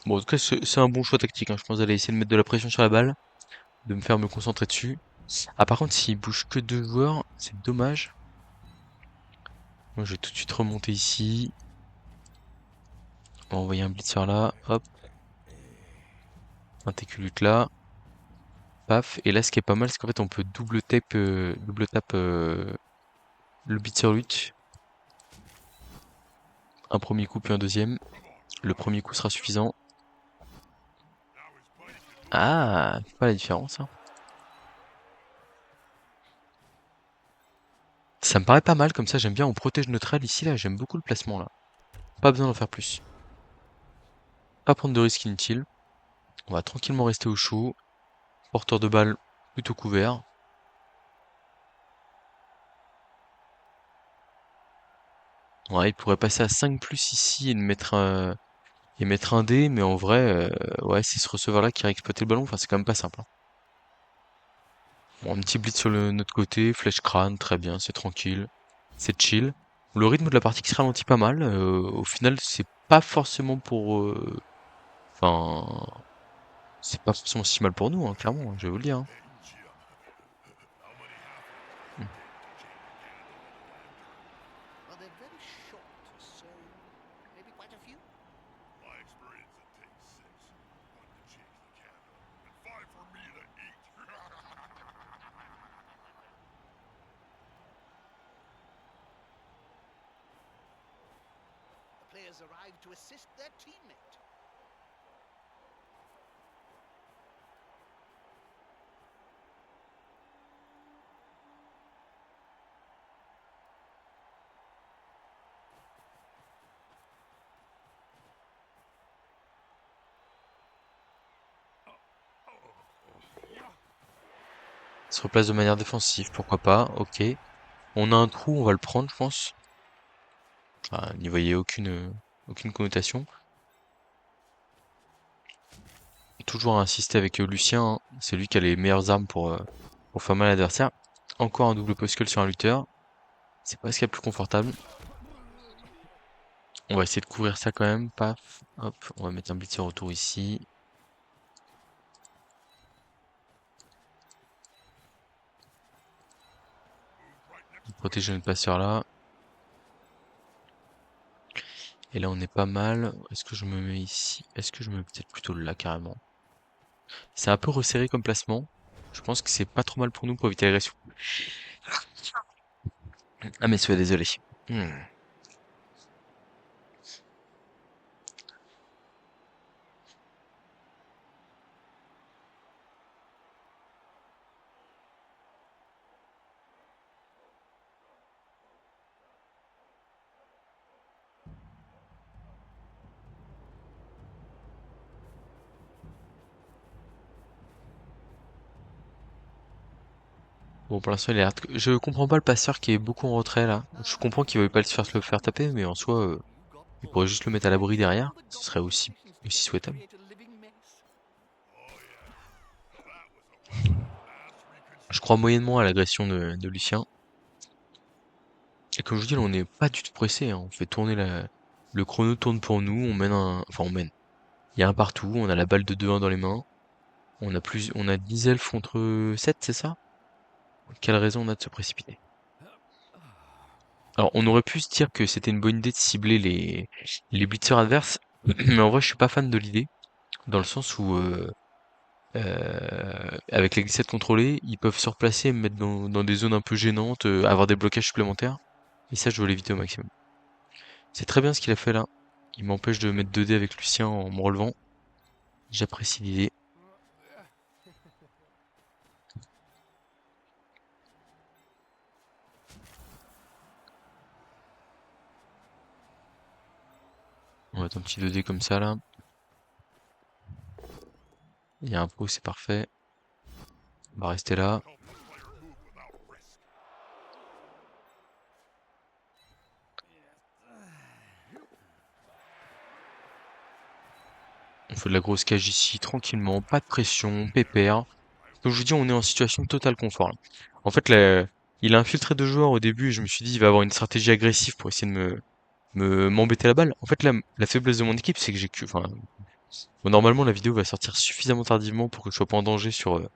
Bon, en tout cas, c'est un bon choix tactique, hein. Je pense d'aller essayer de mettre de la pression sur la balle, de me faire me concentrer dessus. Ah, par contre, s'il bouge que 2 joueurs, c'est dommage. Moi, je vais tout de suite remonter ici. On va envoyer un blitzer là, hop, un téculute là, paf. Et là, ce qui est pas mal, c'est qu'en fait, on peut double tap le blitzer lutte. Un premier coup, puis un deuxième. Le premier coup sera suffisant. Ah, pas la différence, hein. Ça me paraît pas mal, comme ça, j'aime bien, on protège notre aile ici, là, j'aime beaucoup le placement, là. Pas besoin d'en faire plus. Pas prendre de risques inutiles. On va tranquillement rester au chaud. Porteur de balle plutôt couvert. Ouais, il pourrait passer à 5 plus ici et mettre un dé, mais en vrai, ouais, c'est ce receveur-là qui a exploité le ballon, enfin c'est quand même pas simple, hein. Bon, un petit blitz sur notre côté, flèche crâne, très bien, c'est tranquille, c'est chill. Le rythme de la partie qui se ralentit pas mal, au final c'est pas forcément pour... Enfin, c'est pas forcément si mal pour nous, hein, clairement, je vais vous le dire, hein. Hey, Jim. How many half-orcs Hmm. did you handle in a Well, they're very short, so maybe quite a few. My experience, it takes six. One to change the candle, and five for me to eat. The players arrive to assist their teammate. Se replace de manière défensive, pourquoi pas, ok. On a un trou, on va le prendre, je pense. Enfin, n'y voyez aucune connotation. Toujours à insister avec Lucien, hein. C'est lui qui a les meilleures armes pour faire mal à l'adversaire. Encore un double post sur un lutteur. C'est pas ce qu'il y a de plus confortable. On va essayer de couvrir ça quand même. Paf. Hop. On va mettre un blitzer autour ici. Protéger notre passeur là. Et là on est pas mal. Est-ce que je me mets ici? Est-ce que je me mets peut-être plutôt là carrément? C'est un peu resserré comme placement. Je pense que c'est pas trop mal pour nous pour éviter l'agression. Ah messieurs, désolé. Hmm. Bon, pour l'instant, il a l'air je comprends pas le passeur qui est beaucoup en retrait là. Je comprends qu'il veuille pas le faire taper, mais en soi, il pourrait juste le mettre à l'abri derrière. Ce serait aussi souhaitable. Je crois moyennement à l'agression de Lucien. Et comme je vous dis, là, on n'est pas du tout pressé, hein. On fait tourner le chrono tourne pour nous, on mène enfin on mène. Il y a un partout, on a la balle de 2-1 dans les mains. On a 10 elfes contre 7, c'est ça? Quelle raison on a de se précipiter? Alors, on aurait pu se dire que c'était une bonne idée de cibler les blitzers adverses, mais en vrai, je suis pas fan de l'idée, dans le sens où, avec les glissades contrôlées, ils peuvent se replacer et me mettre dans des zones un peu gênantes, avoir des blocages supplémentaires, et ça, je veux l'éviter au maximum. C'est très bien ce qu'il a fait là. Il m'empêche de mettre 2 dés avec Lucien en me relevant. J'apprécie l'idée. On va mettre un petit 2 dés comme ça là. Il y a un pot, c'est parfait. On va rester là. On fait de la grosse cage ici, tranquillement, pas de pression, pépère. Comme je vous dis, on est en situation de total confort là. En fait, il a infiltré 2 joueurs au début et je me suis dit il va avoir une stratégie agressive pour essayer de m'embêter la balle. En fait, là, la faiblesse de mon équipe, c'est que enfin, bon, normalement, la vidéo va sortir suffisamment tardivement pour que je sois pas en danger sur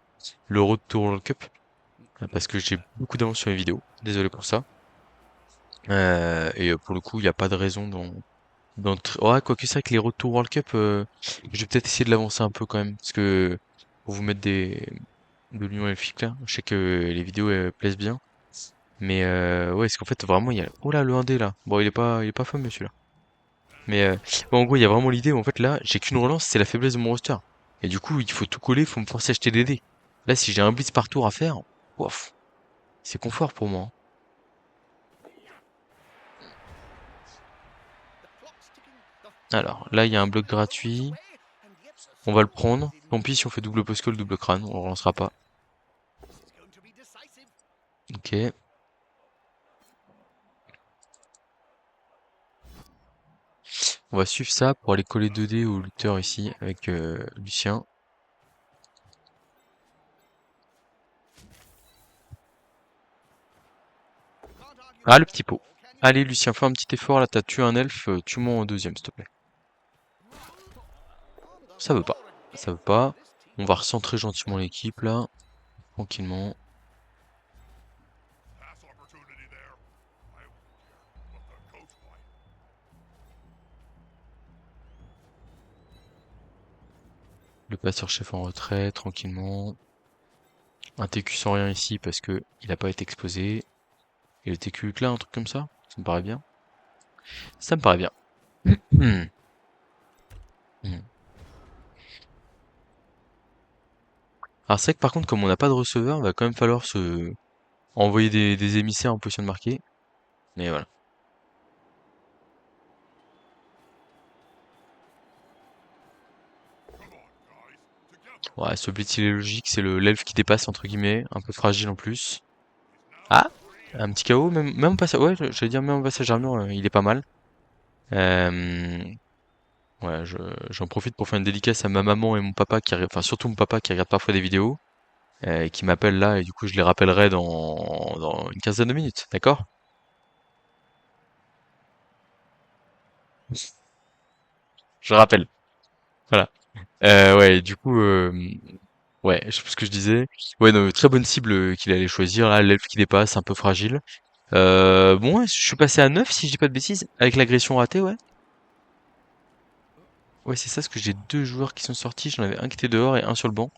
le Road to World Cup, parce que j'ai beaucoup d'avance sur les vidéos. Désolé pour ça. Pour le coup, il n'y a pas de raison ouais, quoique c'est vrai que les Road to World Cup, je vais peut-être essayer de l'avancer un peu quand même, parce que pour vous mettre de l'Union elfique là, je sais que les vidéos plaisent bien, mais ouais, est-ce qu'en fait vraiment il y a, oh là le 1D là, bon il est pas fameux celui-là, mais bon, en gros il y a vraiment l'idée où en fait là j'ai qu'une relance, c'est la faiblesse de mon roster, et du coup il faut tout coller, il faut me forcer à acheter des dés. Là si j'ai un blitz par tour à faire, ouf, c'est confort pour moi, hein. Alors là il y a un bloc gratuit, on va le prendre, tant pis si on fait double post double crâne, on le relancera pas. Ok. On va suivre ça pour aller coller 2D au lutteur ici avec Lucien. Ah, le petit pot. Allez, Lucien, fais un petit effort. Là, t'as tué un elfe. Tue-moi en deuxième, s'il te plaît. Ça veut pas. Ça veut pas. On va recentrer gentiment l'équipe, là. Tranquillement. Le passeur-chef en retrait, tranquillement. Un TQ sans rien ici parce que il a pas été exposé. Et le TQ là, un truc comme ça? Ça me paraît bien. Ça me paraît bien. Hmm. Hmm. Alors c'est vrai que par contre, comme on n'a pas de receveur, il va quand même falloir se envoyer des émissaires en position de marquer. Mais voilà. Ouais, ce blitz il est logique, c'est le l'elfe qui dépasse entre guillemets, un peu fragile en plus. Ah! Un petit KO, même au passage. Ouais, j'allais dire même au passage d'armure, il est pas mal. Euh, ouais, j'en profite pour faire une dédicace à ma maman et mon papa enfin surtout mon papa qui regarde parfois des vidéos, et qui m'appelle là, et du coup je les rappellerai dans une quinzaine de minutes, d'accord? Je rappelle. Voilà. Ouais, du coup, ouais, je sais plus ce que je disais. Ouais, non, très bonne cible qu'il allait choisir. Là, l'elfe qui dépasse, un peu fragile. Bon, ouais, je suis passé à 9 si je dis pas de bêtises, avec l'agression ratée, ouais. Ouais, c'est ça, parce que j'ai deux joueurs qui sont sortis. J'en avais un qui était dehors et un sur le banc.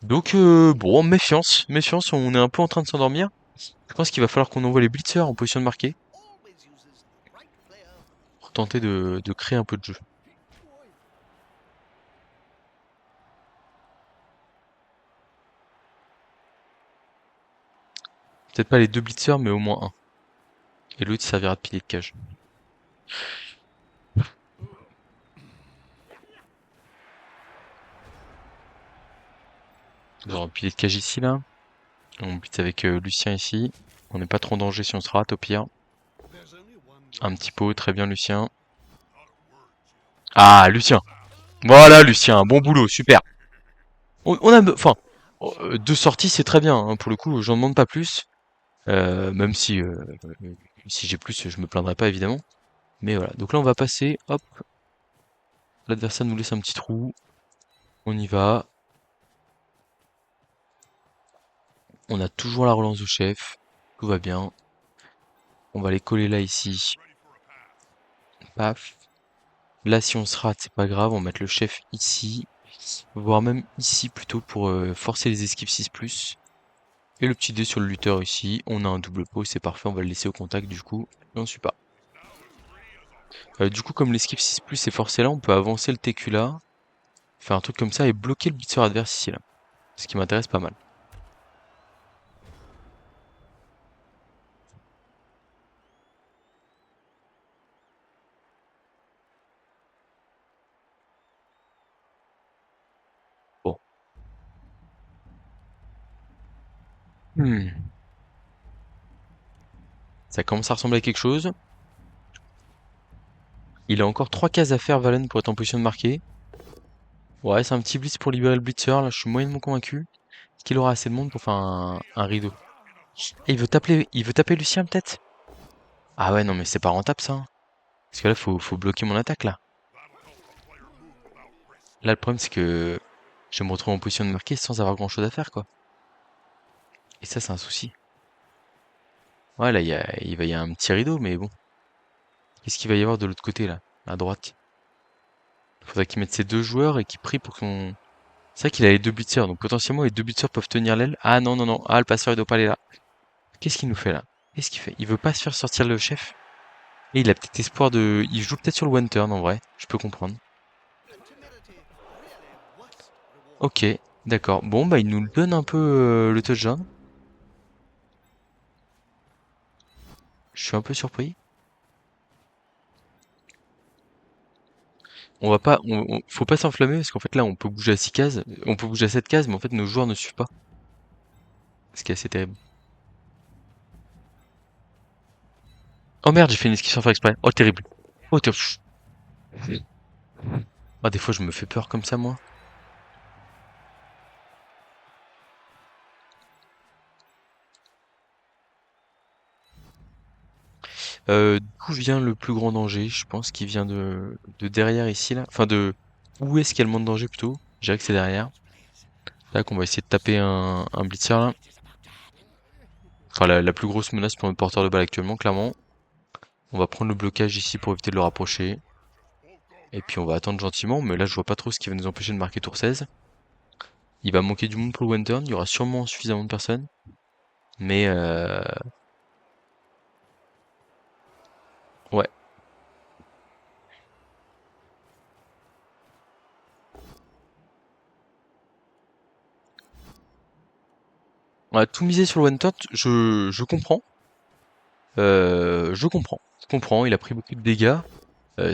Donc, bon, méfiance, méfiance, on est un peu en train de s'endormir. Je pense qu'il va falloir qu'on envoie les blitzers en position de marquer pour tenter de créer un peu de jeu. Peut-être pas les deux blitzers, mais au moins un. Et l'autre, il servira de pilier de cage. Nous aurons un pilier de cage ici, là. On blitz avec Lucien ici. On n'est pas trop en danger si on se rate, au pire. Un petit pot, très bien, Lucien. Ah, Lucien! Voilà, Lucien, bon boulot, super. On a, enfin, deux sorties, c'est très bien, hein, pour le coup, j'en demande pas plus. Même si j'ai plus, je me plaindrai pas évidemment. Mais voilà, donc là on va passer, hop, l'adversaire nous laisse un petit trou, on y va. On a toujours la relance de chef, tout va bien. On va les coller là ici, paf. Là si on se rate, c'est pas grave, on va mettre le chef ici, voire même ici plutôt pour forcer les esquives 6+. Et le petit dé sur le lutteur ici, on a un double pot, c'est parfait, on va le laisser au contact du coup, et on suit pas. Du coup, comme l'esquive 6+ est forcé là, on peut avancer le TQ là, faire un truc comme ça et bloquer le blitzer adverse ici là. Ce qui m'intéresse pas mal. Bon. Hmm. Ça commence à ressembler à quelque chose. Il a encore 3 cases à faire, Valen, pour être en position de marquer. Ouais, c'est un petit blitz pour libérer le blitzer, là, je suis moyennement convaincu. Est-ce qu'il aura assez de monde pour faire un rideau? Et il veut taper Lucien, peut-être? Ah ouais, non, mais c'est pas rentable, ça, hein. Parce que là, faut bloquer mon attaque, là. Là, le problème, c'est que je me retrouve en position de marquer sans avoir grand-chose à faire, quoi. Et ça, c'est un souci. Ouais, là, il va y avoir un petit rideau, mais bon. Qu'est-ce qu'il va y avoir de l'autre côté, là, à droite? Faudrait qu'il mette ses deux joueurs et qu'il prie pour qu'on... C'est vrai qu'il a les deux blitzers, donc potentiellement les deux blitzers peuvent tenir l'aile. Ah non, non, non, ah le passeur il doit pas aller là. Qu'est-ce qu'il nous fait là? Qu'est-ce qu'il fait? Il veut pas se faire sortir le chef? Et il a peut-être espoir de... Il joue peut-être sur le one turn en vrai, je peux comprendre. Ok, d'accord. Bon bah il nous donne un peu le touchdown. Je suis un peu surpris. On va pas... Faut pas s'enflammer parce qu'en fait là on peut bouger à 6 cases, on peut bouger à 7 cases, mais en fait nos joueurs ne suivent pas. Ce qui est assez terrible. Oh merde, j'ai fait une esquive sans faire exprès. Oh terrible. Oh terrible. Ah, des fois, je me fais peur comme ça, moi. D'où vient le plus grand danger? Je pense qu'il vient de derrière ici, là. Enfin, de... Où est-ce qu'il y a le moins de danger, plutôt? Je dirais que c'est derrière. Là, qu'on va essayer de taper un blitzer, là. Enfin, la plus grosse menace pour notre porteur de balle actuellement, clairement. On va prendre le blocage ici pour éviter de le rapprocher. Et puis, on va attendre gentiment. Mais là, je vois pas trop ce qui va nous empêcher de marquer tour 16. Il va manquer du monde pour le one turn. Il y aura sûrement suffisamment de personnes. Mais, ouais. On a tout misé sur le one turn. Je comprends. Je comprends. Je comprends. Il a pris beaucoup de dégâts.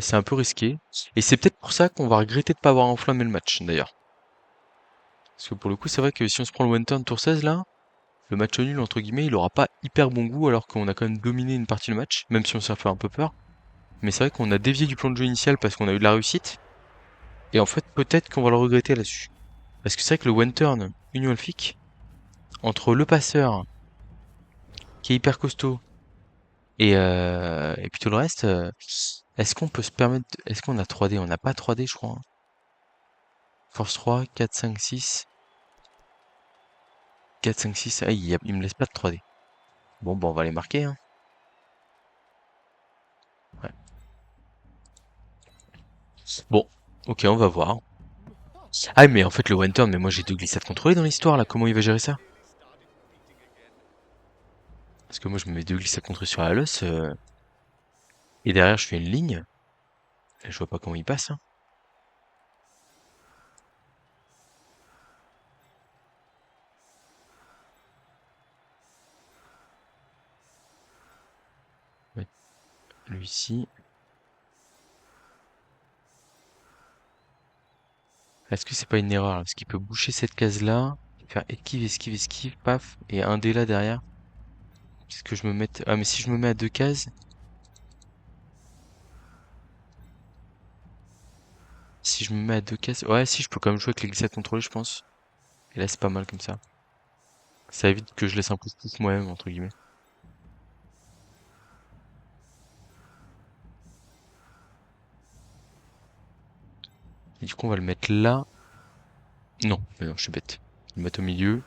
C'est un peu risqué. Et c'est peut-être pour ça qu'on va regretter de pas avoir enflammé le match, d'ailleurs. Parce que pour le coup, c'est vrai que si on se prend le one turn tour 16 là, le match nul, entre guillemets, il aura pas hyper bon goût alors qu'on a quand même dominé une partie du match, même si on s'est fait un peu peur. Mais c'est vrai qu'on a dévié du plan de jeu initial parce qu'on a eu de la réussite. Et en fait, peut-être qu'on va le regretter là-dessus. Parce que c'est vrai que le one turn Union Elfique, entre le passeur, qui est hyper costaud, et puis tout le reste, est-ce qu'on peut se permettre... Est-ce qu'on a 3D? On n'a pas 3D, je crois, hein. Force 3, 4, 5, 6. 4, 5, 6. Ah, il me laisse pas de 3D. Bon, on va les marquer, hein. Ouais. Bon, ok, on va voir. Ah, mais en fait, le one turn, mais moi j'ai deux glissades contrôlées dans l'histoire, là. Comment il va gérer ça? Parce que moi, je me mets deux glissades contrôlées sur la losse, et derrière, je fais une ligne. Et je vois pas comment il passe, hein. Ouais, lui ici. Est-ce que c'est pas une erreur, là? Parce qu'il peut boucher cette case-là, faire esquive, esquive, esquive, paf, et un dé là derrière. Est-ce que je me mette... Ah, mais si je me mets à deux cases... Si je me mets à deux cases... Ouais, si, je peux quand même jouer avec les glissades contrôlées, je pense. Et là, c'est pas mal comme ça. Ça évite que je laisse un pouce-pouce moi-même, entre guillemets. Et du coup, on va le mettre là. Non, mais non, je suis bête. Je vais le mettre au milieu.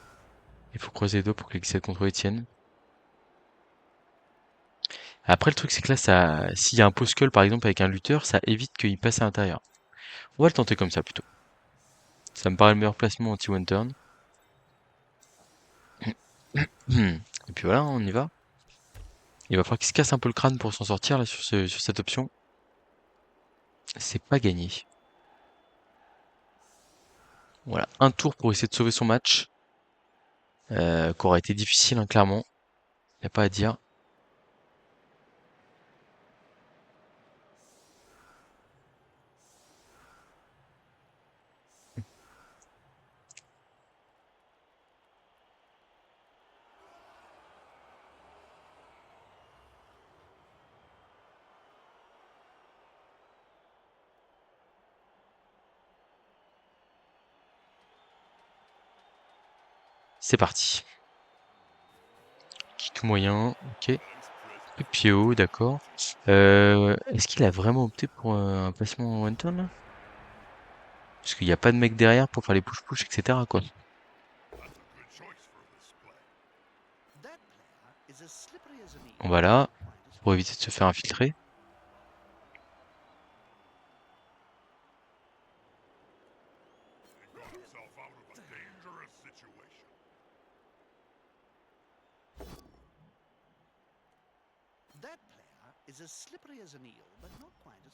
Il faut croiser les doigts pour que les glissades contrôlées tiennent. Après, le truc, c'est que là, s'il y a un post-call, par exemple, avec un lutteur, ça évite qu'il passe à l'intérieur. On va le tenter comme ça, plutôt. Ça me paraît le meilleur placement anti-one turn. Et puis voilà, on y va. Il va falloir qu'il se casse un peu le crâne pour s'en sortir, là, sur cette option. C'est pas gagné. Voilà, un tour pour essayer de sauver son match. Qui aura été difficile, hein, clairement. Y a pas à dire. C'est parti. Kick moyen, ok. Coup de pied haut, d'accord. Est-ce qu'il a vraiment opté pour un placement one turn là? Parce qu'il n'y a pas de mec derrière pour faire les push-push, etc. quoi. Voilà, pour éviter de se faire infiltrer.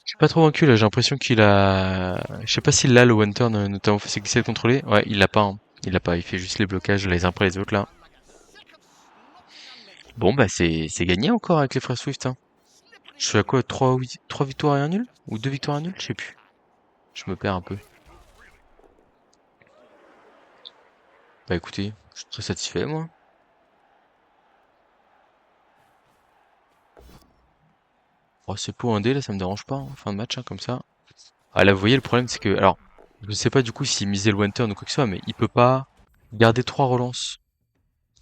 Je suis pas trop vaincu là, j'ai l'impression qu'il a... Je sais pas s'il l'a le one turn, notamment face à glissade contrôlée. Ouais, il l'a pas, hein. Il l'a pas, il fait juste les blocages les uns après les autres là. Bon bah c'est gagné encore avec les frères Swift, hein. Je suis à quoi? 3 victoires et un nul? Ou 2 victoires et un nul? Je sais plus. Je me perds un peu. Bah écoutez, je suis très satisfait moi. Oh, c'est pour un dé là, ça me dérange pas, hein, fin de match, hein, comme ça. Ah là, vous voyez, le problème, c'est que, alors, je sais pas du coup s'il misait le one turn ou quoi que ce soit, mais il peut pas garder 3 relances.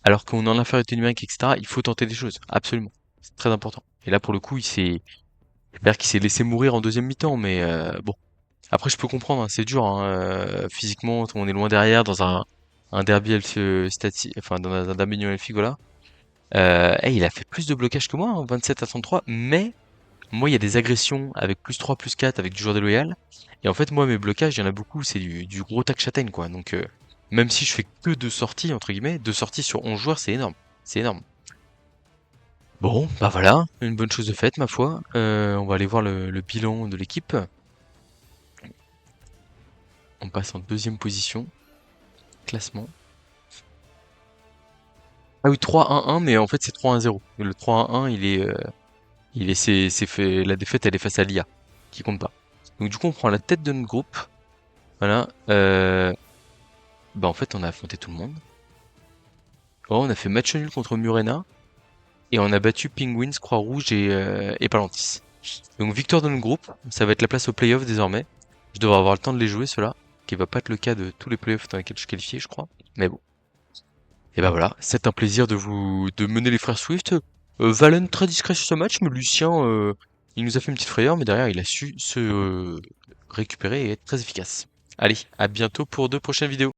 Alors qu'on est en infériorité numérique, etc., il faut tenter des choses. Absolument. C'est très important. Et là, pour le coup, j'espère qu'il s'est laissé mourir en deuxième mi-temps, mais bon. Après, je peux comprendre, hein, c'est dur, hein, physiquement, on est loin derrière dans un derby enfin, dans un derby New Elfique, voilà. Il a fait plus de blocages que moi, hein, 27 à 33, mais moi, il y a des agressions avec +3, +4, avec du joueur déloyal. Et en fait, moi, mes blocages, il y en a beaucoup, c'est du gros tac châtaigne, quoi. Donc, même si je fais que 2 sorties, entre guillemets, 2 sorties sur 11 joueurs, c'est énorme. C'est énorme. Bon, bah voilà, une bonne chose de faite, ma foi. On va aller voir le bilan de l'équipe. On passe en deuxième position, classement. Ah oui, 3-1-1, mais en fait, c'est 3-1-0. Le 3-1-1, c'est fait, la défaite, elle est face à l'IA, qui compte pas. Donc, du coup, on prend la tête de notre groupe. Voilà. Bah, en fait, on a affronté tout le monde. Oh, on a fait match nul contre Murena. Et on a battu Penguins, Croix-Rouge et Palantis. Donc, victoire de notre groupe. Ça va être la place aux playoffs désormais. Je devrais avoir le temps de les jouer, ceux-là. Qui va pas être le cas de tous les playoffs dans lesquels je suis qualifié, je crois. Mais bon. Et bah voilà. C'est un plaisir de mener les frères Swift. Valen très discret sur ce match, mais Lucien, il nous a fait une petite frayeur, mais derrière, il a su se récupérer et être très efficace. Allez, à bientôt pour de prochaines vidéos.